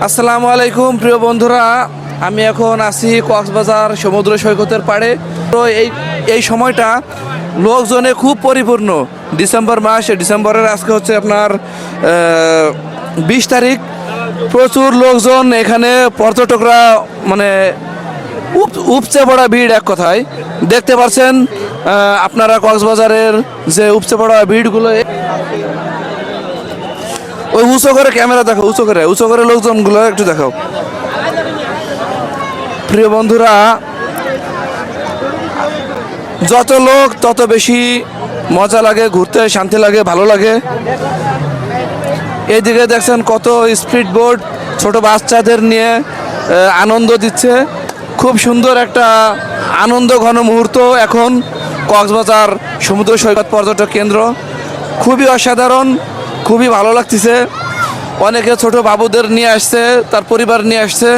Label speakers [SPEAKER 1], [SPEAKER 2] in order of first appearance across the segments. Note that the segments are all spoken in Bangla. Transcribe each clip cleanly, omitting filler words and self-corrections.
[SPEAKER 1] আসসালামু আলাইকুম প্রিয় বন্ধুরা, আমি এখন আছি কক্সবাজার সমুদ্র সৈকতের পাড়ে। তো এই সময়টা লোকজনে খুব পরিপূর্ণ। ডিসেম্বর মাস, ডিসেম্বরের আজকে হচ্ছে আপনার 20 তারিখ। প্রচুর লোকজন এখানে, পর্যটকরা মানে উপচে পড়া ভিড়। এক কথায় দেখতে পাচ্ছেন আপনারা কক্সবাজারের যে উপচে পড়া ভিড়গুলো। ওই উঁচু করে ক্যামেরা দেখো, উঁচু করে লোকজনগুলো একটু দেখাও। প্রিয় বন্ধুরা, যত লোক তত বেশি মজা লাগে, ঘুরতে শান্তি লাগে, ভালো লাগে। এইদিকে দেখছেন কত স্পিড বোট ছোট বাচ্চাদের নিয়ে আনন্দ দিচ্ছে। খুব সুন্দর একটা আনন্দ ঘন মুহূর্ত এখন কক্সবাজার সমুদ্র সৈকত পর্যটক কেন্দ্র। খুবই অসাধারণ, খুবই ভালো লাগতেছে। অনেকে ছোট বাবুদের নিয়ে আসছে, তার পরিবার নিয়ে আসছে,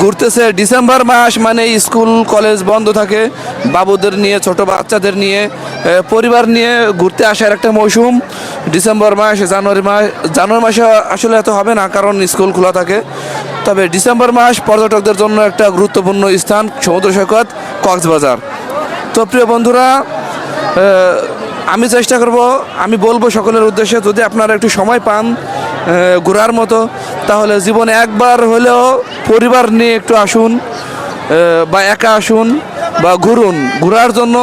[SPEAKER 1] ঘুরতেছে। ডিসেম্বর মাস মানে স্কুল কলেজ বন্ধ থাকে, বাবুদের নিয়ে, ছোট বাচ্চাদের নিয়ে, পরিবার নিয়ে ঘুরতে আসার একটা মৌসুম ডিসেম্বর মাস। জানুয়ারি মাসে আসলে এত হবে না, কারণ স্কুল খোলা থাকে। তবে ডিসেম্বর মাস পর্যটকদের জন্য একটা গুরুত্বপূর্ণ স্থান সমুদ্র সৈকত কক্সবাজার। তো প্রিয় বন্ধুরা, আমি চেষ্টা করব, আমি বলবো সকলের উদ্দেশ্যে, যদি আপনারা একটু সময় পান ঘোরার মতো, তাহলে জীবনে একবার হলেও পরিবার নিয়ে একটু আসুন, বা একা আসুন, বা ঘোরার জন্য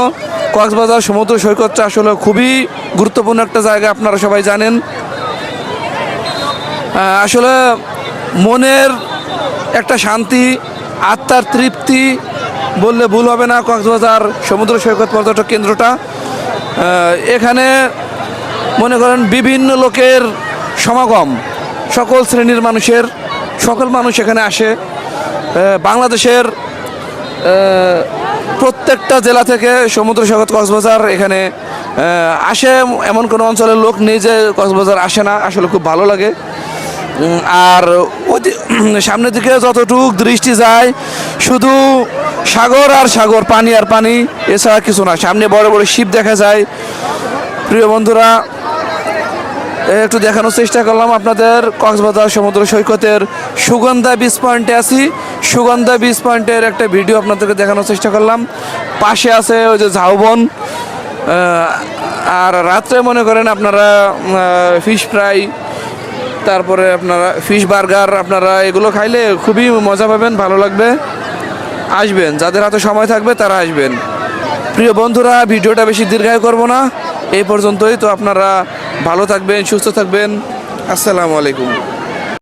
[SPEAKER 1] কক্সবাজার সমুদ্র সৈকতটা আসলে খুবই গুরুত্বপূর্ণ একটা জায়গা, আপনারা সবাই জানেন। আসলে মনের একটা শান্তি, আত্মার তৃপ্তি বললে ভুল হবে না কক্সবাজার সমুদ্র সৈকত পর্যটক কেন্দ্রটা। এখানে মনে করেন বিভিন্ন লোকের সমাগম, সকল শ্রেণীর মানুষের, সকল মানুষ এখানে আসে। বাংলাদেশের প্রত্যেকটা জেলা থেকে সমুদ্র সৈকত কক্সবাজার এখানে আসে। এমন কোনো অঞ্চলের লোক নেই যে কক্সবাজার আসে না, আসলে খুব ভালো লাগে। আর সামনের দিকে যতটুকু দৃষ্টি যায় শুধু সাগর আর সাগর, পানি আর পানি, এছাড়া কিছু না। সামনে বড় বড় শিপ দেখা যায়। প্রিয় বন্ধুরা, একটু দেখানোর চেষ্টা করলাম আপনাদের কক্সবাজার সমুদ্র সৈকতের সুগন্ধা বিচ পয়েন্টে আছি। সুগন্ধা বিচ পয়েন্টের একটা ভিডিও আপনাদেরকে দেখানোর চেষ্টা করলাম। পাশে আছে ওই যে ঝাউবন। আর রাত্রে মনে করেন আপনারা ফিশ ফ্রাই, তারপরে আপনারা ফিশ বার্গার, আপনারা এগুলো খাইলে খুবই মজা পাবেন, ভালো লাগবে। আসবেন, যাদের হাতে সময় থাকবে তারা আসবেন। প্রিয় বন্ধুরা, ভিডিওটা বেশি দীর্ঘায়ু করব না, এই পর্যন্তই। তো আপনারা ভালো থাকবেন, সুস্থ থাকবেন। আসসালামু আলাইকুম।